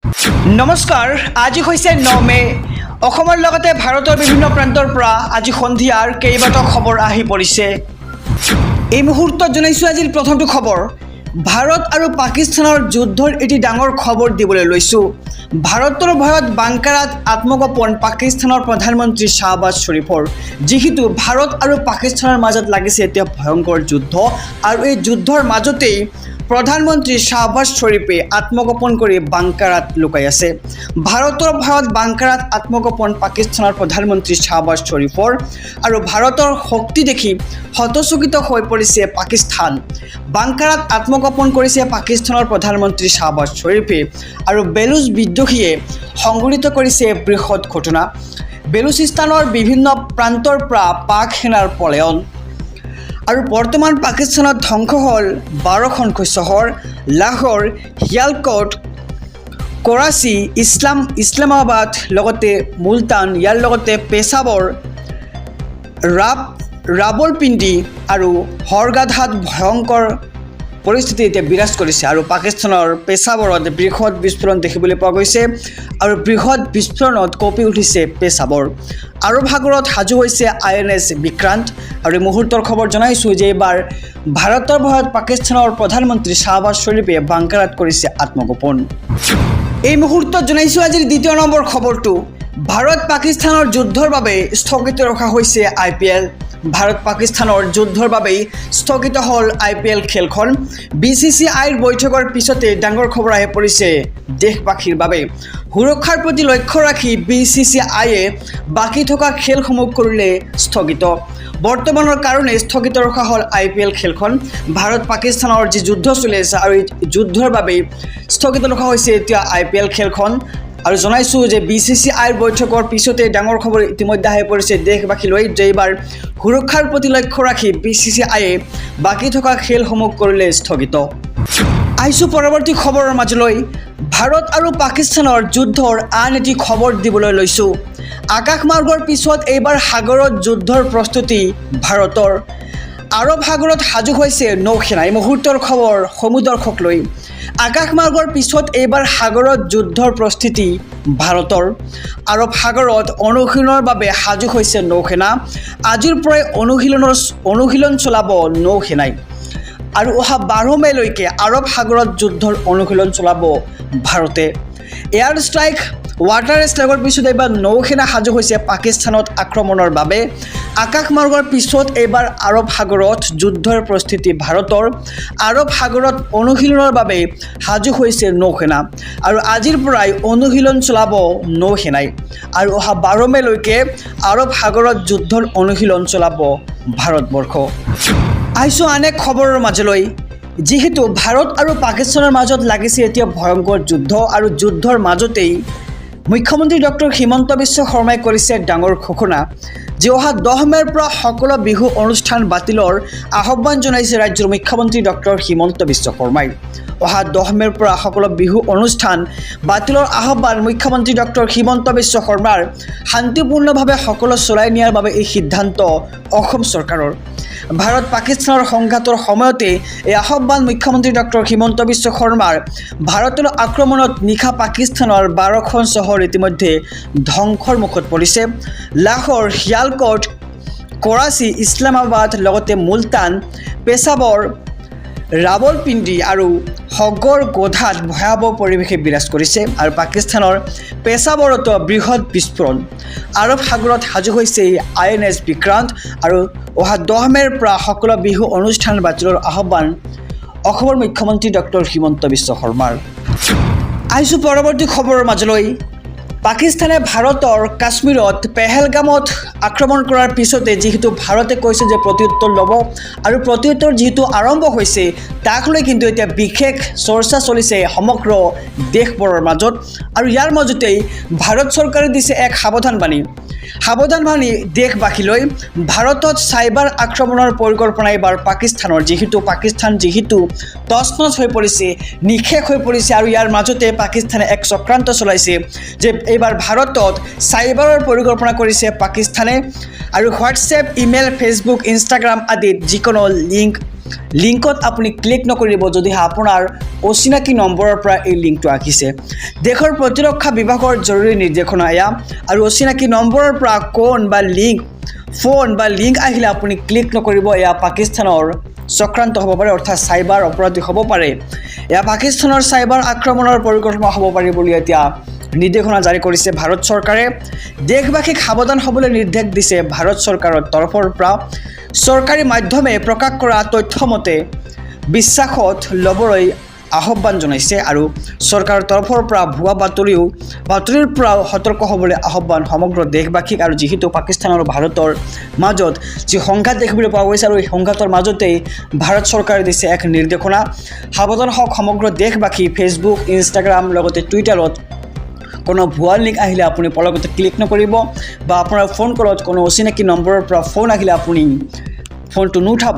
নমস্কাৰ, আজি হৈছে 9 মে। অসমৰ লগতে ভাৰতৰ বিভিন্ন প্ৰান্তৰ পৰা আজি সন্ধিয়াৰ কেইবাটাও খবৰ আহি পৰিছে। এই মুহূৰ্তত জনাইছোঁ আজিৰ প্ৰথমটো খবৰ। ভাৰত আৰু পাকিস্তানৰ যুদ্ধৰ এটি ডাঙৰ খবৰ দিবলৈ লৈছোঁ। ভাৰতৰ ভয়ত বাংকাৰাত আত্মগোপন পাকিস্তানৰ প্ৰধানমন্ত্ৰী শ্বাহবাজ শ্বৰিফৰ। যিহেতু ভাৰত আৰু পাকিস্তানৰ মাজত লাগিছে এতিয়া ভয়ংকৰ যুদ্ধ, আৰু এই যুদ্ধৰ মাজতেই প্ৰধানমন্ত্ৰী শ্বাহবাজ শ্বৰিফে আত্মগোপন কৰি বাংকাৰাত লুকাই আছে। ভাৰতৰ ভয়ত বাংকাৰাত আত্মগোপন পাকিস্তানৰ প্ৰধানমন্ত্ৰী শ্বাহবাজ শ্বৰিফৰ, আৰু ভাৰতৰ শক্তি দেখি হতচকিত হৈ পৰিছে পাকিস্তান। বাংকাৰাত আত্মগোপন কৰিছে পাকিস্তানৰ প্ৰধানমন্ত্ৰী শ্বাহবাজ শ্বৰিফে, আৰু বেলুচ বিদ্ৰোহীয়ে সংঘটিত কৰিছে বৃহৎ ঘটনা। বেলুচিস্তানৰ বিভিন্ন প্ৰান্তৰ পৰা পাক সেনাৰ পলায়ন, আৰু বৰ্তমান পাকিস্তানত ধ্বংস হ'ল 12খনকৈ চহৰ। লাহোৰ, শিয়ালকোট, কৰাচী, ইছলামাবাদ, লগতে মুলতান, ইয়াৰ লগতে পেছাবৰ, ৰাৱলপিণ্ডি আৰু হৰগাধাত ভয়ংকৰ পৰিস্থিতি এতিয়া বিৰাজ কৰিছে। আৰু পাকিস্তানৰ পেছাবৰত বৃহৎ বিস্ফোৰণ দেখিবলৈ পোৱা গৈছে, আৰু বৃহৎ বিস্ফোৰণত কঁপি উঠিছে পেছাবৰ। আৰৱ সাগৰত সাজু হৈছে INS বিক্ৰান্ত। আৰু এই মুহূৰ্তৰ খবৰ জনাইছোঁ যে এইবাৰ ভাৰতৰ ভয়ত পাকিস্তানৰ প্ৰধানমন্ত্ৰী শ্বাহবাজ শ্বৰিফে বাংকাৰাত কৰিছে আত্মগোপন। এই মুহূৰ্তত জনাইছোঁ আজিৰ দ্বিতীয় নম্বৰ খবৰটো। ভাৰত পাকিস্তানৰ যুদ্ধৰ বাবে স্থগিত ৰখা হৈছে IPL। ভাৰত পাকিস্তানৰ যুদ্ধৰ বাবেই স্থগিত হ'ল IPL খেলখন। BCCIৰ বৈঠকৰ পিছতে ডাঙৰ খবৰ আহি পৰিছে দেশবাসীৰ বাবে। সুৰক্ষাৰ প্ৰতি লক্ষ্য ৰাখি BCCIয়ে বাকী থকা খেলসমূহ কৰিলে স্থগিত। বৰ্তমানৰ কাৰণে স্থগিত ৰখা হ'ল IPL খেলখন। ভাৰত পাকিস্তানৰ যি যুদ্ধ চলি আছে, আৰু এই যুদ্ধৰ বাবেই স্থগিত ৰখা হৈছে এতিয়া IPL খেলখন। আৰু জনাইছোঁ যে BCCIৰ বৈঠকৰ পিছতে ডাঙৰ খবৰ ইতিমধ্যে আহি পৰিছে দেশবাসীলৈ, যে এইবাৰ সুৰক্ষাৰ প্ৰতি লক্ষ্য ৰাখি BCCIয়ে বাকী থকা খেলসমূহ কৰিলে স্থগিত। আহিছোঁ পৰৱৰ্তী খবৰৰ মাজলৈ। ভাৰত আৰু পাকিস্তানৰ যুদ্ধৰ আন এটি খবৰ দিবলৈ লৈছোঁ। আকাশমাৰ্গৰ পিছত এইবাৰ সাগৰত যুদ্ধৰ প্ৰস্তুতি ভাৰতৰ। আৰৱ সাগৰত সাজু হৈছে নৌসেনা। এই মুহূৰ্তৰ খবৰ সমূহ দৰ্শক লৈ। আকাশমাৰ্গৰ পিছত এইবাৰ সাগৰত যুদ্ধৰ প্ৰস্তুতি ভাৰতৰ। আৰৱ সাগৰত অনুশীলনৰ বাবে সাজু হৈছে নৌসেনা। আজিৰ পৰাই অনুশীলন চলাব নৌসেনাই, আৰু অহা 12 মেলৈকে আৰৱ সাগৰত যুদ্ধৰ অনুশীলন চলাব ভাৰতে। এয়াৰ ষ্ট্ৰাইক, ৱাটাৰ ষ্ট্ৰাইকৰ পিছত এইবাৰ নৌসেনা সাজু হৈছে পাকিস্তানত আক্ৰমণৰ বাবে। আকাশমাৰ্গৰ পিছত এইবাৰ আৰৱ সাগৰত যুদ্ধৰ প্ৰস্তুতি ভাৰতৰ। আৰৱ সাগৰত অনুশীলনৰ বাবে সাজু হৈছে নৌসেনা, আৰু আজিৰ পৰাই অনুশীলন চলাব নৌসেনাই, আৰু অহা 12 মেলৈকে আৰৱ সাগৰত যুদ্ধৰ অনুশীলন চলাব ভাৰতবৰ্ষ। আহিছোঁ আন এক খবৰৰ মাজলৈ। যিহেতু ভাৰত আৰু পাকিস্তানৰ মাজত লাগিছে এতিয়া ভয়ংকৰ যুদ্ধ, আৰু যুদ্ধৰ মাজতেই মুখ্যমন্ত্ৰী ডক্টৰ হিমন্ত বিশ্ব শৰ্মাই কৰিছে ডাঙৰ ঘোষণা যে অহা 10 মেৰ পৰা সকলো বিহু অনুষ্ঠান বাতিলৰ আহ্বান জনাইছে ৰাজ্যৰ মুখ্যমন্ত্ৰী ডক্টৰ হিমন্ত বিশ্ব শৰ্মাই। অহা 10 মেৰ পৰা সকলো বিহু অনুষ্ঠান বাতিলৰ আহ্বান মুখ্যমন্ত্ৰী ডক্টৰ হিমন্ত বিশ্ব শৰ্মাৰ। শান্তিপূৰ্ণভাৱে সকলো চলাই নিয়াৰ বাবে এই সিদ্ধান্ত অসম চৰকাৰৰ। ভাৰত পাকিস্তানৰ সংঘাতৰ সময়তে এই আহ্বান মুখ্যমন্ত্ৰী ডক্টৰ হিমন্ত বিশ্ব শৰ্মাৰ। ভাৰতৰ আক্ৰমণত নিশা পাকিস্তানৰ 12খন চহৰ ইতিমধ্যে ধ্বংসৰ মুখত পৰিছে। লাহোৰ, শিয়ালকোট, কৰাচী, ইছলামাবাদ, লগতে মুলতান, পেছাবৰ, ৰাৱলপিণ্ডি আৰু হগৰগোধাত ভয়াৱহ পৰিৱেশে বিৰাজ কৰিছে। আৰু পাকিস্তানৰ পেছাবৰতো বৃহৎ বিস্ফোৰণ। আৰৱ সাগৰত সাজু হৈছে INS বিক্ৰান্ত, আৰু অহা 10 মেৰ পৰা সকলো বিহু অনুষ্ঠান বাতিলৰ আহ্বান অসমৰ মুখ্যমন্ত্ৰী ডক্টৰ হিমন্ত বিশ্ব শৰ্মাৰ। আহিছোঁ পৰৱৰ্তী খবৰৰ মাজলৈ। পাকিস্তানে ভাৰতৰ কাশ্মীৰত পেহেলগামত আক্ৰমণ কৰাৰ পিছতে যিহেতু ভাৰতে কৈছে যে প্ৰত্যুত্তৰ ল'ব, আৰু প্ৰত্যুত্তৰ যিহেতু আৰম্ভ হৈছে, তাক লৈ কিন্তু এতিয়া বিশেষ চৰ্চা চলিছে সমগ্ৰ দেশবোৰৰ মাজত। আৰু ইয়াৰ মাজতেই ভাৰত চৰকাৰে দিছে এক সাৱধানবাণী দেশবাসীলৈ। ভাৰতত চাইবাৰ আক্ৰমণৰ পৰিকল্পনা এইবাৰ পাকিস্তানৰ। পাকিস্তান যিহেতু তছনছ হৈ পৰিছে, নিশেষ হৈ পৰিছে, আৰু ইয়াৰ মাজতে পাকিস্তানে এক চক্ৰান্ত চলাইছে যে এইবাৰ ভাৰতত চাইবাৰৰ পৰিকল্পনা কৰিছে পাকিস্তানে। আৰু হোৱাটছএপ, ইমেইল, ফেচবুক, ইনষ্টাগ্ৰাম আদিত যিকোনো লিংক লিংকত আপুনি ক্লিক নকৰিব যদিহে আপোনাৰ অচিনাকি নম্বৰৰ পৰা এই লিংকটো আহিছে দেশৰ প্ৰতিৰক্ষা বিভাগৰ জৰুৰী নিৰ্দেশনা এয়া আৰু অচিনাকি নম্বৰৰ পৰা ফোন বা লিংক আহিলে আপুনি ক্লিক নকৰিব এয়া পাকিস্তানৰ চক্ৰান্ত হ'ব পাৰে অৰ্থাৎ চাইবাৰ অপৰাধী হ'ব পাৰে এয়া পাকিস্তানৰ চাইবাৰ আক্ৰমণৰ পৰিকল্পনা হ'ব পাৰে বুলি এতিয়া নিৰ্দেশনা জাৰি কৰিছে ভাৰত চৰকাৰে দেশবাসীক সাৱধান হ'বলৈ নিৰ্দেশ দিছে ভাৰত চৰকাৰৰ তৰফৰ পৰা চৰকাৰী মাধ্যমে প্ৰকাশ কৰা তথ্যমতে বিশ্বাসত ল'বলৈ আহ্বান জনাইছে আৰু চৰকাৰৰ তৰফৰ পৰা ভুৱা বাতৰিৰ পৰা সতৰ্ক হ'বলৈ আহ্বান সমগ্ৰ দেশবাসীক আৰু যিহেতু পাকিস্তান আৰু ভাৰতৰ মাজত যি সংঘাত দেখিবলৈ পোৱা গৈছে আৰু এই সংঘাতৰ মাজতেই ভাৰত চৰকাৰে দিছে এক নিৰ্দেশনা সাৱধান হওক সমগ্ৰ দেশবাসী ফেচবুক ইনষ্টাগ্ৰাম লগতে টুইটাৰত কোনো ভুৱা লিংক আহিলে আপুনি পলকতে ক্লিক নকৰিব বা আপোনাৰ ফোন কলত কোনো অচিনাকি নম্বৰৰ পৰা ফোন আহিলে আপুনি ফোনটো নুঠাব